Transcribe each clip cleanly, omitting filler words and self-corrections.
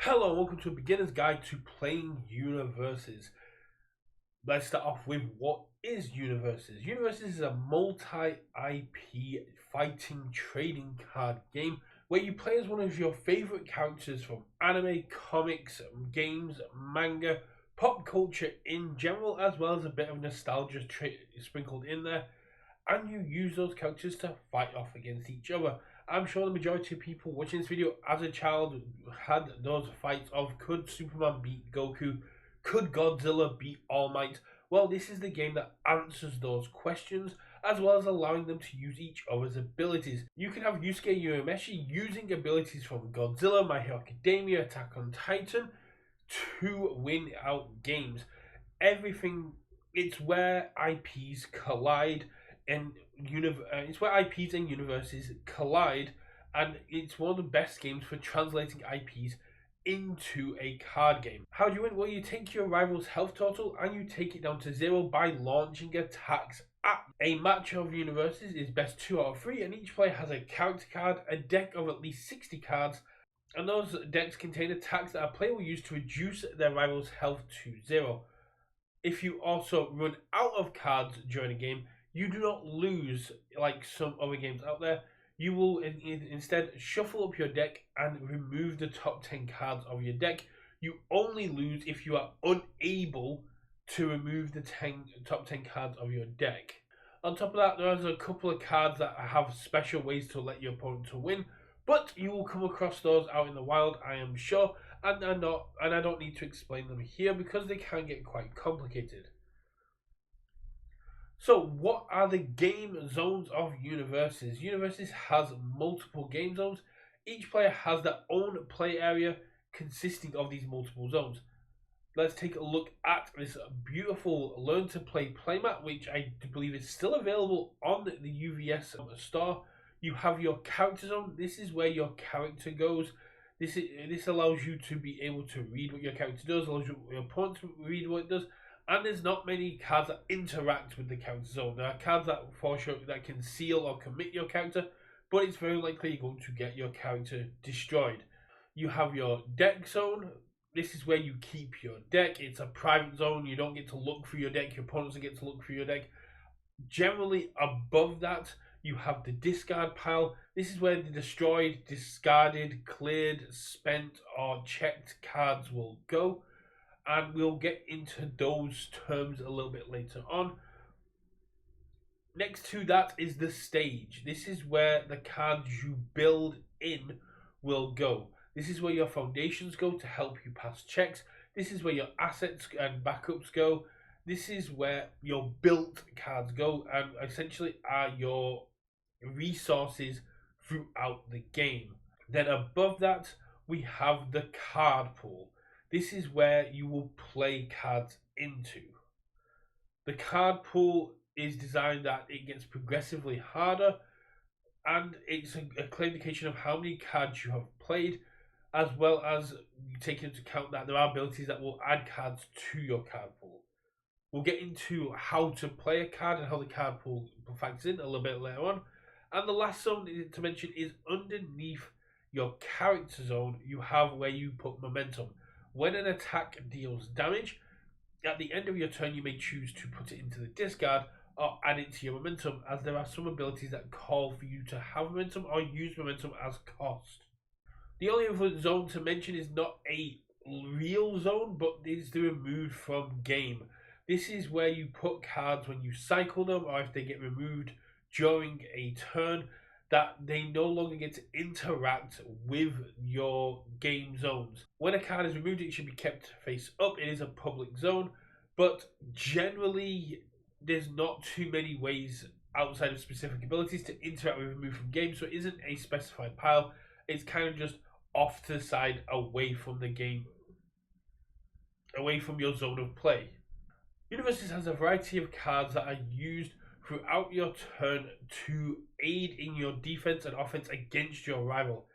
Hello, welcome to a beginner's guide to playing Universus. Let's start off with what is Universus. Universus is a multi-IP fighting trading card game where you play as one of your favorite characters from anime, comics, games, manga, pop culture in general, as well as a bit of nostalgia sprinkled in there, and you use those characters to fight off against each other. I'm sure the majority of people watching this video as a child had those fights of could Superman beat Goku, could Godzilla beat All Might. Well, this is the game that answers those questions, as well as allowing them to use each other's abilities. You can have Yusuke Urameshi using abilities from Godzilla, My Hero Academia, Attack on Titan to win out games. Everything, it's where IPs collide, and it's where IPs and universes collide, and it's one of the best games for translating IPs into a card game. How do you win? Well, you take your rival's health total and you take it down to 0 by launching attacks at a match of universes is best 2 out of 3, and each player has a character card, a deck of at least 60 cards, and those decks contain attacks that a player will use to reduce their rival's health to 0. If you also run out of cards during a game, you do not lose like some other games out there. You will instead shuffle up your deck and remove the top 10 cards of your deck. You only lose if you are unable to remove the top 10 cards of your deck. On top of that, there's a couple of cards that have special ways to let your opponent to win, but you will come across those out in the wild, I am sure, and I don't need to explain them here because they can get quite complicated. So, what are the game zones of Universus? Universus has multiple game zones. Each player has their own play area consisting of these multiple zones. Let's take a look at this beautiful Learn to Play playmat, which I believe is still available on the UVS store. You have your character zone. This is where your character goes. This allows you to be able to read what your character does, allows your opponent to read what it does. And there's not many cards that interact with the character zone. There are cards that for sure that can seal or commit your character, but it's very likely you're going to get your character destroyed. You have your deck zone. This is where you keep your deck. It's a private zone. You don't get to look through your deck. Your opponents don't get to look through your deck. Generally, above that, you have the discard pile. This is where the destroyed, discarded, cleared, spent, or checked cards will go. And we'll get into those terms a little bit later on. Next to that is the stage. This is where the cards you build in will go. This is where your foundations go to help you pass checks. This is where your assets and backups go. This is where your built cards go, and essentially are your resources throughout the game. Then above that, we have the card pool. This is where you will play cards into. The card pool is designed that it gets progressively harder, and it's a clear indication of how many cards you have played, as well as taking into account that there are abilities that will add cards to your card pool. We'll get into how to play a card and how the card pool factors in a little bit later on. And the last zone to mention is underneath your character zone, you have where you put momentum. When an attack deals damage, at the end of your turn you may choose to put it into the discard or add it to your momentum, as there are some abilities that call for you to have momentum or use momentum as cost. The only other zone to mention is not a real zone, but is the removed from game. This is where you put cards when you cycle them, or if they get removed during a turn, that they no longer get to interact with your game zones. When a card is removed, it should be kept face up. It is a public zone, but generally there's not too many ways outside of specific abilities to interact with remove from game, so it isn't a specified pile. It's kind of just off to the side, away from the game, away from your zone of play. Universus has a variety of cards that are used throughout your turn to aid in your defense and offense against your rival.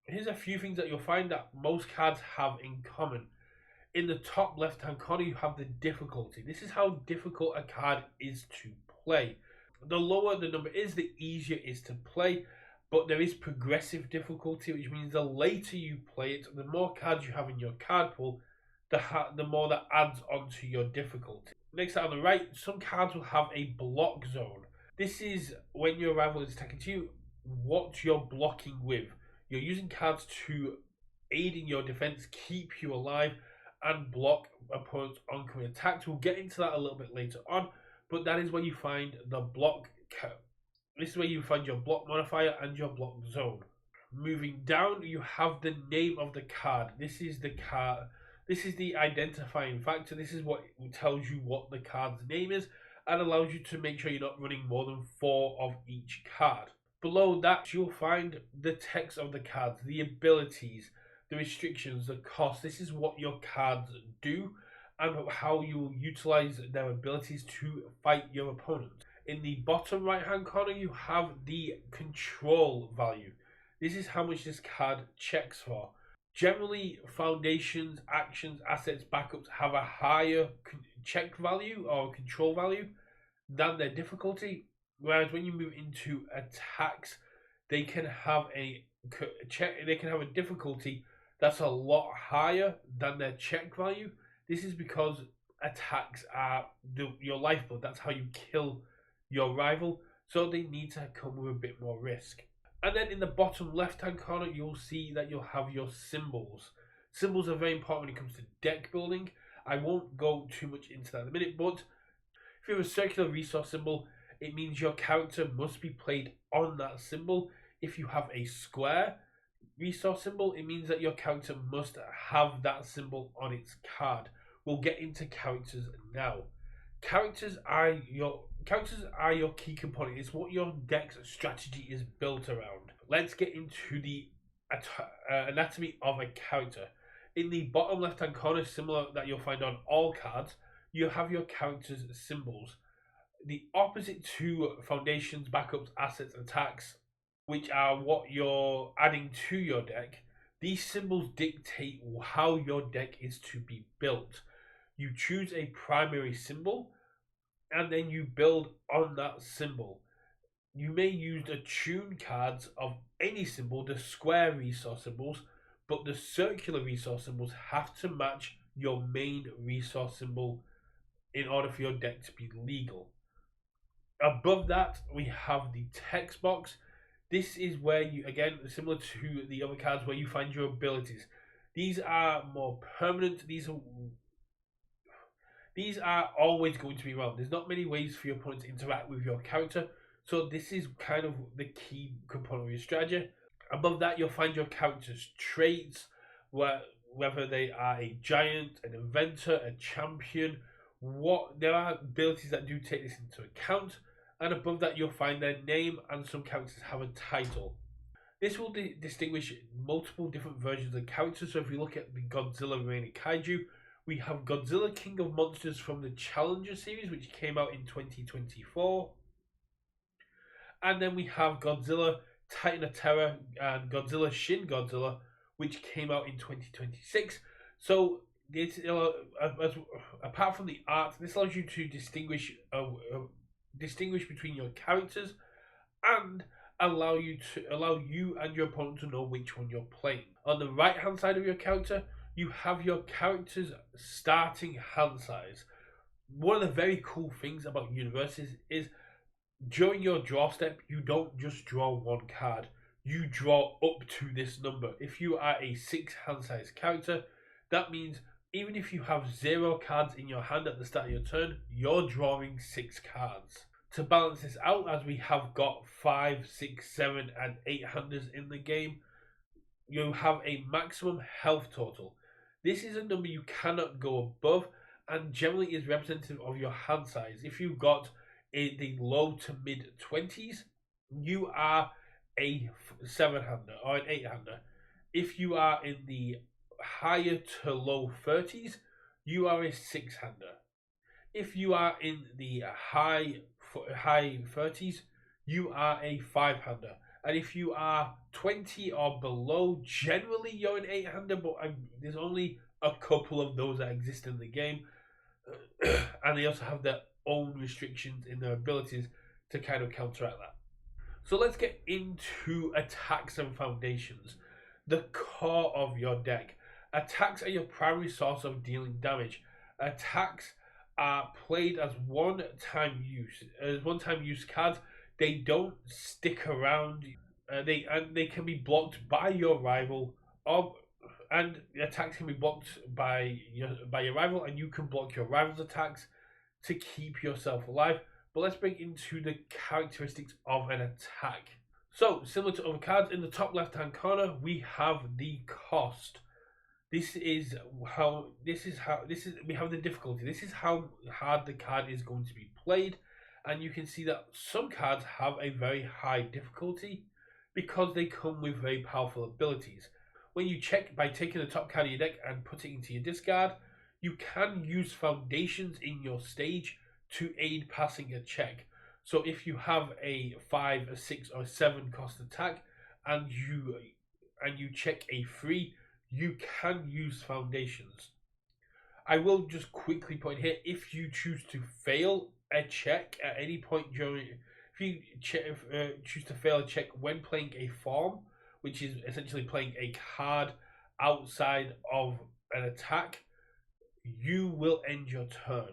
Here's a few things that you'll find that most cards have in common. In the top left hand corner, you have the difficulty. This is how difficult a card is to play. The lower the number is, the easier it is to play, but there is progressive difficulty, which means the later you play it, the more cards you have in your card pool, the more that adds onto your difficulty. Next on the right, some cards will have a block zone. This is when your rival is attacking to you, what you're blocking with. You're using cards to aid in your defense, keep you alive, and block opponents' oncoming attacks. We'll get into that a little bit later on, but that is where you find the block. This is where you find your block modifier and your block zone. Moving down, you have the name of the card. This is the card. This is the identifying factor. This is what tells you what the card's name is and allows you to make sure you're not running more than 4 of each card. Below that, you'll find the text of the cards, the abilities, the restrictions, the cost. This is what your cards do and how you will utilize their abilities to fight your opponent. In the bottom right hand corner, you have the control value. This is how much this card checks for. Generally, foundations, actions, assets, backups have a higher check value or control value than their difficulty. Whereas when you move into attacks, they can have a check. They can have a difficulty that's a lot higher than their check value. This is because attacks are your lifeblood. That's how you kill your rival. So they need to come with a bit more risk. And then in the bottom left hand corner, you'll see that you'll have your symbols. Symbols are very important when it comes to deck building. I won't go too much into that in a minute, but if you have a circular resource symbol, it means your character must be played on that symbol. If you have a square resource symbol, it means that your character must have that symbol on its card. We'll get into characters now. Characters are your key component. It's what your deck's strategy is built around. Let's get into the anatomy of a character. In the bottom left hand corner, similar that you'll find on all cards, you have your character's symbols. The opposite to foundations, backups, assets, attacks, which are what you're adding to your deck, these symbols dictate how your deck is to be built. You choose a primary symbol and then you build on that symbol. You may use the tune cards of any symbol, the square resource symbols, but the circular resource symbols have to match your main resource symbol in order for your deck to be legal. Above that, we have the text box. This is where you, again, similar to the other cards, where you find your abilities. These are more permanent. These are always going to be around. There's not many ways for your opponent to interact with your character, so this is kind of the key component of your strategy. Above that, you'll find your character's traits, whether they are a giant, an inventor, a champion. There are abilities that do take this into account, and above that, you'll find their name, and some characters have a title. This will distinguish multiple different versions of characters. So if we look at the Godzilla Reign of Kaiju, we have Godzilla King of Monsters from the Challenger series, which came out in 2024. And then we have Godzilla Titan of Terror and Godzilla Shin Godzilla, which came out in 2026. So this, apart from the art, this allows you to distinguish between your characters and allow you and your opponent to know which one you're playing. On the right hand side of your character, you have your character's starting hand size. One of the very cool things about Universus is during your draw step, you don't just draw one card. You draw up to this number. If you are a 6 hand size character, that means even if you have 0 cards in your hand at the start of your turn, you're drawing 6 cards. To balance this out, as we have got 5, 6, 7, and 8 handers in the game, you have a maximum health total. This is a number you cannot go above and generally is representative of your hand size. If you've got the low to mid 20s, you are a 7-hander or an 8-hander. If you are in the higher to low 30s, you are a 6-hander. If you are in the high 30s, you are a 5-hander. And if you are 20 or below, generally you're an 8-hander, but there's only a couple of those that exist in the game. And they also have their own restrictions in their abilities to kind of counteract that. So let's get into attacks and foundations, the core of your deck. Attacks are your primary source of dealing damage. Attacks are played as one-time use cards. They don't stick around. They can be blocked by your rival, or and the attacks can be blocked by your rival, and you can block your rival's attacks to keep yourself alive. But let's break into the characteristics of an attack. So, similar to other cards, in the top left-hand corner, we have the cost. We have the difficulty. This is how hard the card is going to be played, and you can see that some cards have a very high difficulty because they come with very powerful abilities. When you check by taking the top card of your deck and putting it into your discard, you can use foundations in your stage to aid passing a check. So if you have a 5, a 6, or a 7 cost attack, and you check a 3, you can use foundations. I will just quickly point here: if you choose to fail a check at any point during, if you choose to fail a check when playing a form, which is essentially playing a card outside of an attack, you will end your turn.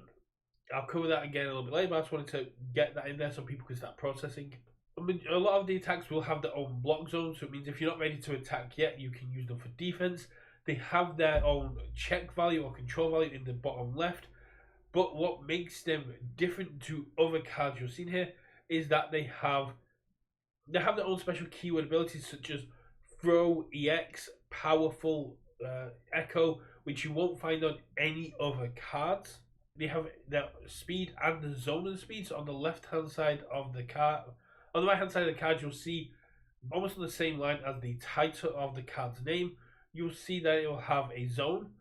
I'll cover that again a little bit later, but I just wanted to get that in there so people can start processing. A lot of the attacks will have their own block zone, so it means if you're not ready to attack yet, you can use them for defense. They have their own check value or control value in the bottom left, but what makes them different to other cards you've seen here is that they have their own special keyword abilities such as Throw, EX, Powerful, Echo, which you won't find on any other cards. They have their speed and the zone of the speed. So on the left hand side of the card, on the right hand side of the card, you'll see almost on the same line as the title of the card's name. You'll see that it will have a zone.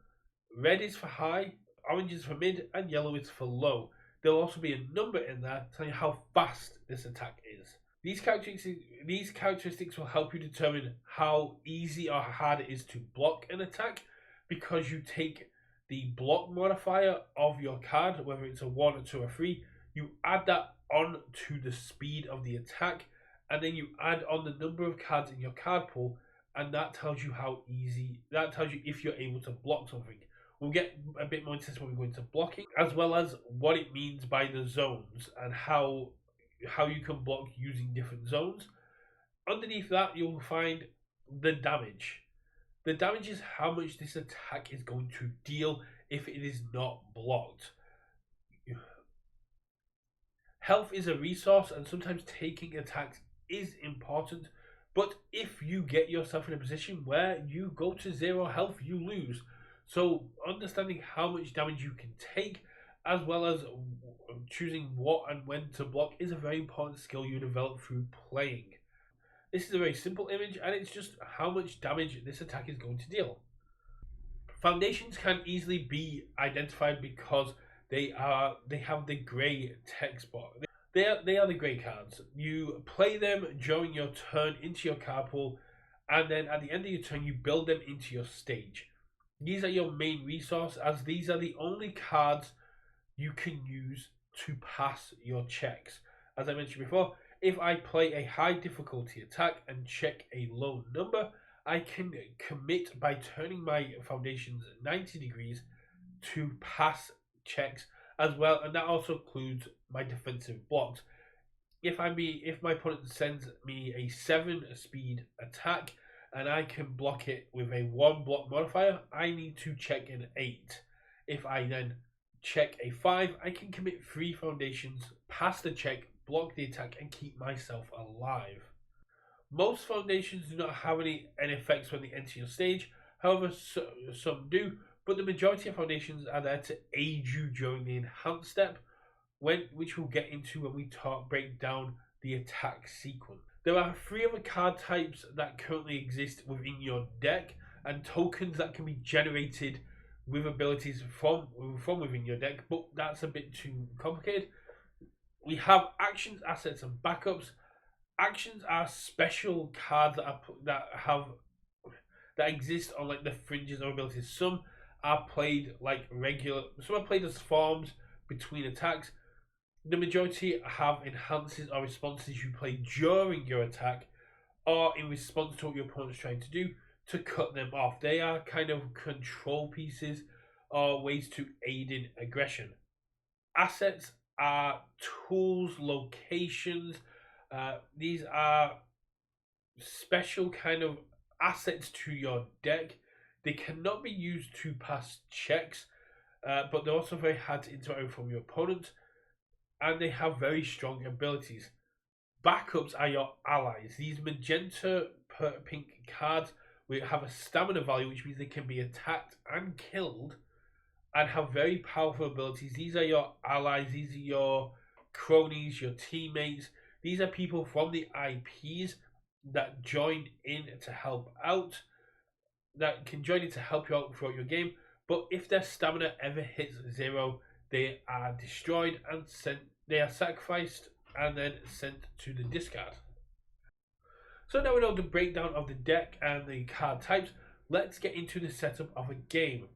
Red is for high, orange is for mid, and yellow is for low. There will also be a number in there telling you how fast this attack is. These characteristics will help you determine how easy or hard it is to block an attack, because you take the block modifier of your card, whether it's a 1, a 2, or 3, you add that on to the speed of the attack, and then you add on the number of cards in your card pool, and that tells you if you're able to block something. We'll get a bit more into this when we go into blocking, as well as what it means by the zones and how you can block using different zones. Underneath that, you'll find the damage. The damage is how much this attack is going to deal if it is not blocked. Health is a resource, and sometimes taking attacks is important, but if you get yourself in a position where you go to 0 health, you lose. So understanding how much damage you can take, as well as choosing what and when to block, is a very important skill you develop through playing. This is a very simple image, and it's just how much damage this attack is going to deal. Foundations can easily be identified because they have the grey text box. They are the grey cards. You play them during your turn into your card pool, and then at the end of your turn you build them into your stage. These are your main resource, as these are the only cards you can use to pass your checks. As I mentioned before, if I play a high difficulty attack and check a low number, I can commit by turning my foundations 90 degrees to pass checks as well, and that also includes my defensive blocks. If my opponent sends me a 7 speed attack and I can block it with a 1 block modifier, I need to check an 8. If I then check a 5, I can commit 3 foundations, pass the check, block the attack, and keep myself alive. Most foundations do not have any effects when they enter your stage. However, some do, but the majority of foundations are there to aid you during the enhanced step, which we'll get into when we break down the attack sequence. There are 3 other card types that currently exist within your deck, and tokens that can be generated with abilities from within your deck, but that's a bit too complicated. We have actions, assets, and backups. Actions are special cards that exist on like the fringes of abilities. Some are played like regular. Some are played as forms between attacks. The majority have enhances or responses you play during your attack or in response to what your opponent's trying to do to cut them off. They are kind of control pieces or ways to aid in aggression. Assets are tools, locations. These are special kind of assets to your deck. They cannot be used to pass checks, but they're also very hard to interact from your opponent, and they have very strong abilities. Backups are your allies. These magenta pink cards will have a stamina value, which means they can be attacked and killed and have very powerful abilities. These are your allies, these are your cronies, your teammates. These are people from the IPs that join in to help out, that can join in to help you out throughout your game. But if their stamina ever hits 0, they are destroyed and sent. They are sacrificed and then sent to the discard. So now we know the breakdown of the deck and the card types. Let's get into the setup of a game.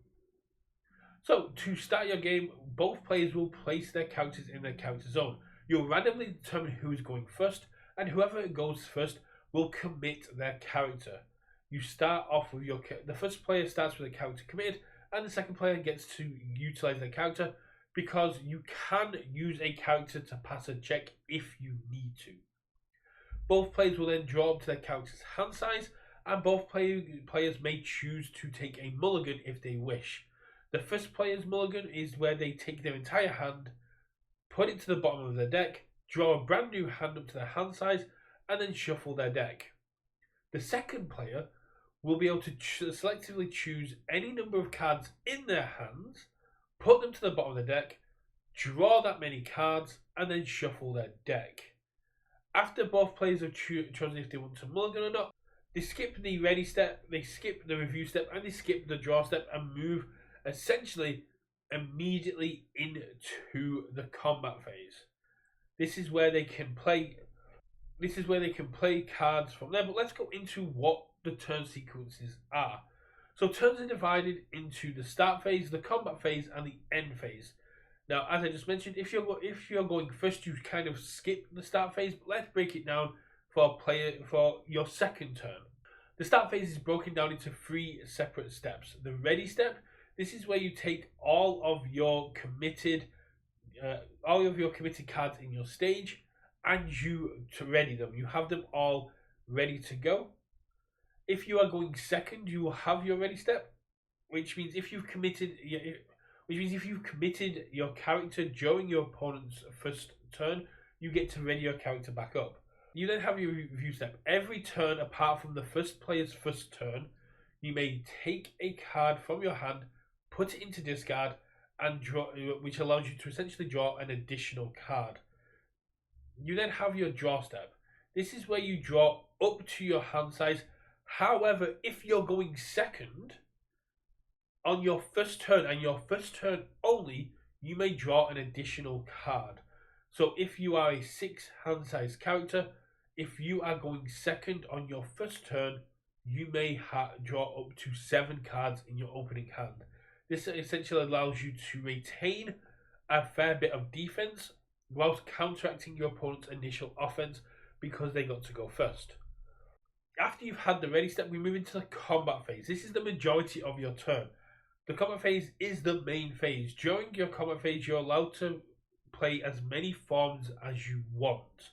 So to start your game, both players will place their characters in their character zone. You'll randomly determine who is going first, and whoever goes first will commit their character. You start off with the first player starts with a character committed, and the second player gets to utilize their character, because you can use a character to pass a check if you need to. Both players will then draw up to their character's hand size, and both players may choose to take a mulligan if they wish. The first player's mulligan is where they take their entire hand, put it to the bottom of their deck, draw a brand new hand up to their hand size, and then shuffle their deck. The second player will be able to selectively choose any number of cards in their hands, put them to the bottom of the deck, draw that many cards, and then shuffle their deck. After both players have chosen if they want to mulligan or not, they skip the ready step, they skip the review step, and they skip the draw step and move essentially immediately into the combat phase. This is where they can play cards from there. But let's go into what the turn sequences are. So turns are divided into the start phase, the combat phase, and the end phase. Now, as I just mentioned, if you're going first, you kind of skip the start phase. But let's break it down for your second turn. The start phase is broken down into 3 separate steps. The ready step. This is where you take all of your committed cards in your stage, and you ready them. You have them all ready to go. If you are going second, you will have your ready step, which means if you've committed your character during your opponent's first turn, you get to ready your character back up. You then have your review step. Every turn apart from the first player's first turn, you may take a card from your hand, put it into discard, and draw, which allows you to essentially draw an additional card. You then have your draw step. This is where you draw up to your hand size. However, if you're going second, on your first turn and your first turn only, you may draw an additional card. So if you are a 6 hand size character, if you are going second on your first turn, you may draw up to 7 cards in your opening hand. This essentially allows you to retain a fair bit of defense whilst counteracting your opponent's initial offense because they got to go first. After you've had the ready step, we move into the combat phase. This is the majority of your turn. The combat phase is the main phase. During your combat phase, you're allowed to play as many forms as you want.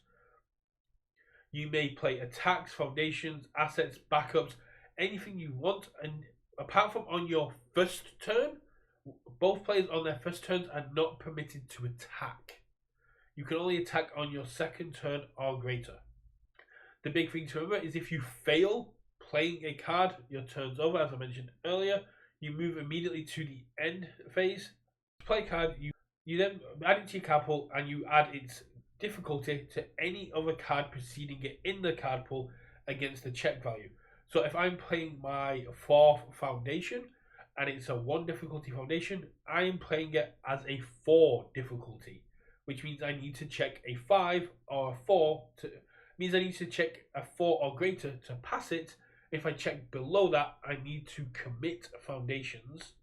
You may play attacks, foundations, assets, backups, anything you want, and apart from on your first turn, both players on their first turns are not permitted to attack. You can only attack on your second turn or greater. The big thing to remember is if you fail playing a card, your turn's over, as I mentioned earlier. You move immediately to the end phase. Play a card, you then add it to your card pool, and you add its difficulty to any other card preceding it in the card pool against the check value. So if I'm playing my 4th foundation and it's a 1 difficulty foundation, I am playing it as a 4 difficulty, which means I need to check a 5 or a 4 means I need to check a 4 or greater to pass it. If I check below that, I need to commit foundations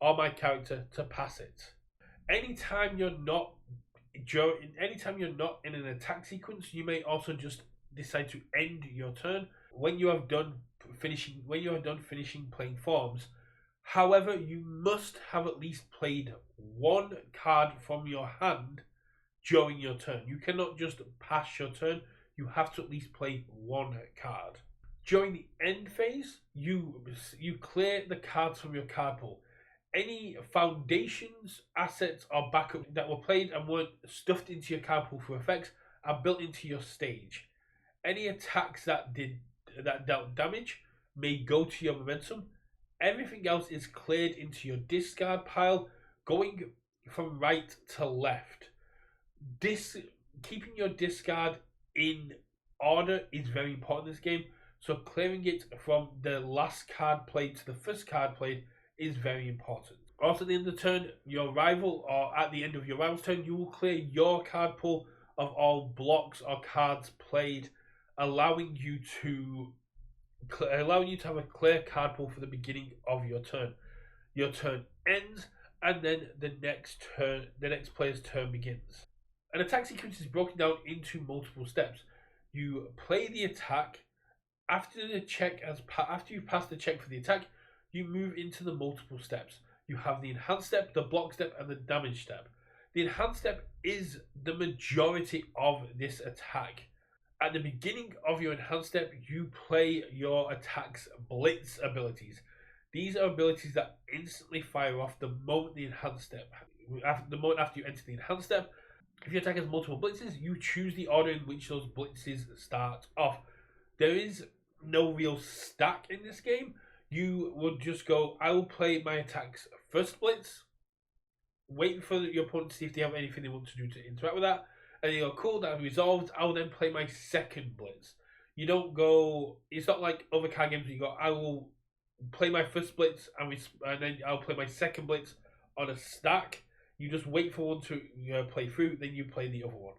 or my character to pass it. Anytime you're not anytime you're not in an attack sequence, you may also just decide to end your turn when you have done finishing playing forms. However, you must have at least played one card from your hand during your turn. You cannot just pass your turn. You have to at least play one card. During the end phase, you clear the cards from your card pool. Any foundations, assets, or backup that were played and weren't stuffed into your card pool for effects are built into your stage. Any attacks that dealt damage may go to your momentum. Everything else is cleared into your discard pile, going from right to left. Keeping your discard in order is very important in this game. So clearing it from the last card played to the first card played is very important. Also, at the end of the turn, your rival, or at the end of your rival's turn, you will clear your card pool of all blocks or cards played, allowing you to have a clear card pool for the beginning of your turn. Your turn ends, and then the next player's turn begins. An attack sequence is broken down into multiple steps. You play the attack. After you've passed the check for the attack, you move into the multiple steps. You have the enhanced step, the block step, and the damage step. The enhanced step is the majority of this attack. At the beginning of your enhanced step, you play your attack's blitz abilities. These are abilities that instantly fire off the moment the enhanced step. The moment after you enter the enhanced step, if your attack has multiple blitzes, you choose the order in which those blitzes start off. There is no real stack in this game. You would just go, I will play my attack's first blitz, wait for your opponent to see if they have anything they want to do to interact with that, and you go, cool, that resolved, I will then play my second blitz. You don't go, it's not like other card games where you go, I will play my first blitz and then I'll play my second blitz on a stack. You just wait for one to play through, then you play the other one.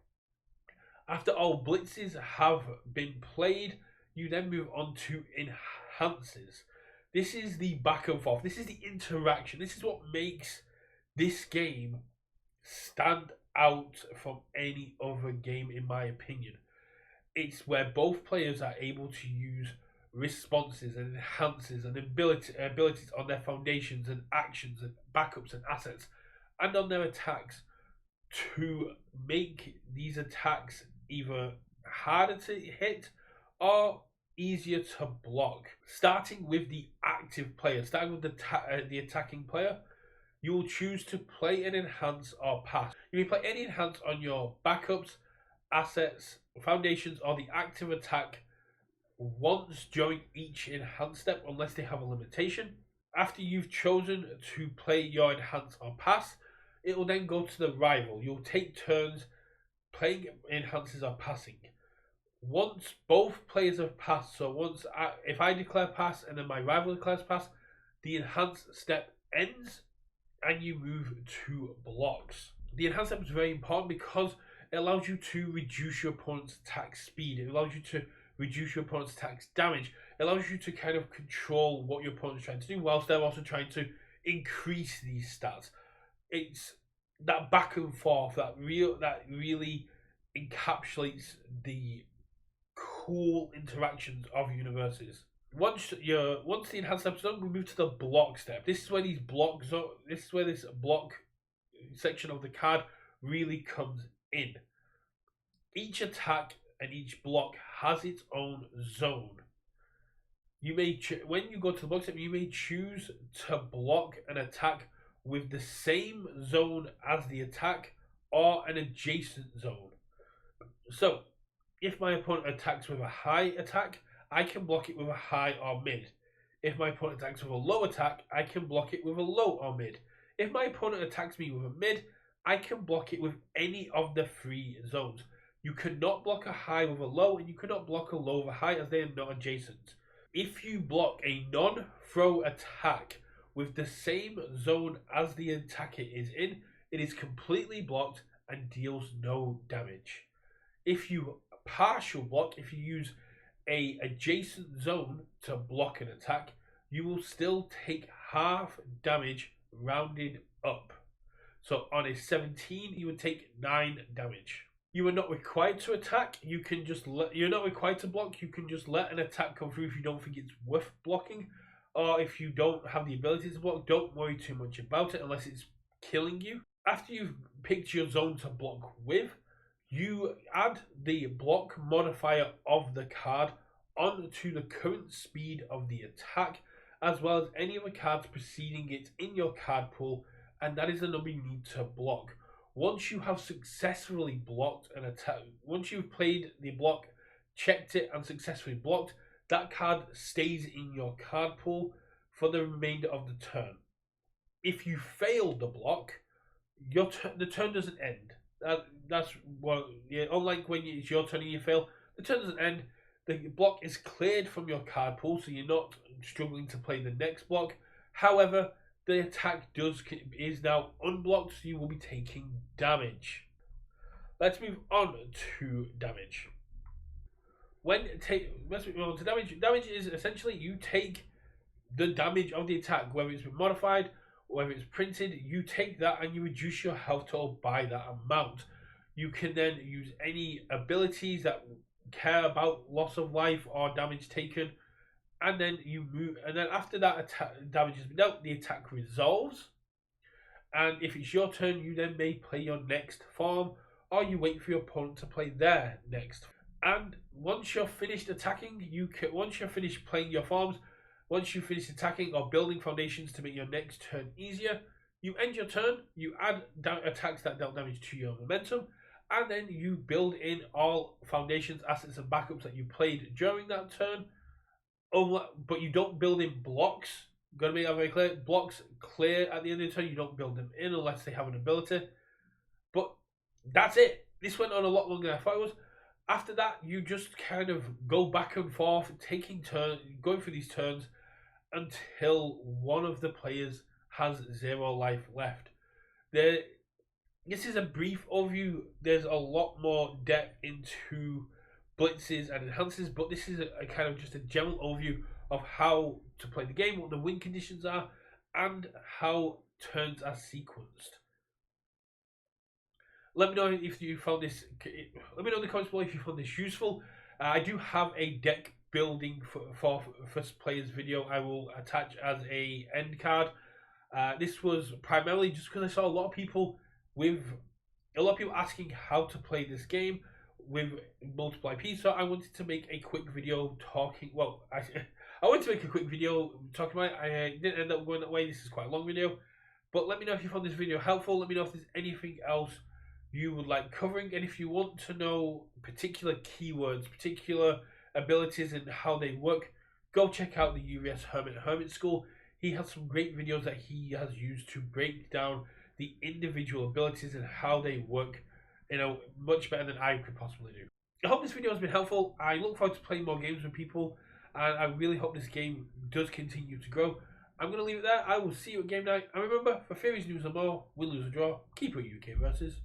After all blitzes have been played, you then move on to enhances. This is the back and forth. This is the interaction. This is what makes this game stand out from any other game, in my opinion. It's where both players are able to use responses and enhances and abilities on their foundations and actions and backups and assets and on their attacks to make these attacks either harder to hit or easier to block. Starting with the active player, starting with the attacking player, you will choose to play an enhance or pass. You may play any enhance on your backups, assets, foundations, or the active attack once during each enhance step unless they have a limitation. After you've chosen to play your enhance or pass, it will then go to the rival. You'll take turns playing enhances or passing. Once both players have passed, so if I declare pass and then my rival declares pass, the enhanced step ends and you move to blocks. The enhanced step is very important because it allows you to reduce your opponent's attack speed. It allows you to reduce your opponent's attack damage. It allows you to kind of control what your opponent's trying to do whilst they're also trying to increase these stats. It's that back and forth that really encapsulates the cool interactions of Universus. Once the enhanced step is done, we move to the block step. This is where this block section of the card really comes in. Each attack and each block has its own zone. You may when you go to the block step, you may choose to block an attack with the same zone as the attack or an adjacent zone. So, if my opponent attacks with a high attack, I can block it with a high or mid. If my opponent attacks with a low attack, I can block it with a low or mid. If my opponent attacks me with a mid, I can block it with any of the three zones. You cannot block a high with a low, and you cannot block a low with a high as they are not adjacent. If you block a non-throw attack with the same zone as the attacker is in, it is completely blocked and deals no damage. If you partial block, if you use a adjacent zone to block an attack, you will still take half damage rounded up. So on a 17, you would take 9 damage. You are not required to attack. You can just you're not required to block. You can just let an attack come through if you don't think it's worth blocking, or if you don't have the ability to block. Don't worry too much about it unless it's killing you. After you've picked your zone to block with, you add the block modifier of the card onto the current speed of the attack, as well as any other cards preceding it in your card pool, and that is the number you need to block. Once you have successfully blocked an attack, once you've played the block, checked it, and successfully blocked, that card stays in your card pool for the remainder of the turn. If you fail the block, the turn doesn't end. That's what. Yeah, unlike when it's your turn and you fail, the turn doesn't end. The block is cleared from your card pool, so you're not struggling to play the next block. However, the attack is now unblocked, so you will be taking damage. Let's move on to damage. Let's move on to damage. Damage is essentially you take the damage of the attack, whether it's been modified, whether it's printed. You take that and you reduce your health total by that amount. You can then use any abilities that care about loss of life or damage taken, and then you move, and then after that damage has been dealt, the attack resolves. And if it's your turn, you then may play your next form, or you wait for your opponent to play their next. And once you're finished attacking, once you're finished playing your forms, once you finish attacking or building foundations to make your next turn easier, you end your turn, you add attacks that dealt damage to your momentum, and then you build in all foundations, assets, and backups that you played during that turn. But you don't build in blocks. Gotta make that very clear. Blocks clear at the end of the turn. You don't build them in unless they have an ability. But that's it. This went on a lot longer than I thought it was. After that, you just kind of go back and forth, taking turns, going through these turns until one of the players has 0 life left. This is a brief overview. There's a lot more depth into blitzes and enhances, but this is a kind of just a general overview of how to play the game, what the win conditions are, and how turns are sequenced. Let me know if you found this. Let me know in the comments below if you found this useful. I do have a deck building for first players video I will attach as a end card. This was primarily just because I saw a lot of people asking how to play this game with multiple IPs, so I wanted to make a quick video talking. Well, I wanted to make a quick video talking about it. I didn't end up going that way. This is quite a long video, but let me know if you found this video helpful. Let me know if there's anything else you would like covering, and if you want to know particular keywords, particular abilities, and how they work, go check out the UVS Hermit School. He has some great videos that he has used to break down the individual abilities and how they work, much better than I could possibly do. I hope this video has been helpful. I look forward to playing more games with people, and I really hope this game does continue to grow. I'm going to leave it there. I will see you at game night. And remember, for theories, news, and more, win, lose, or draw, keep it UK versus.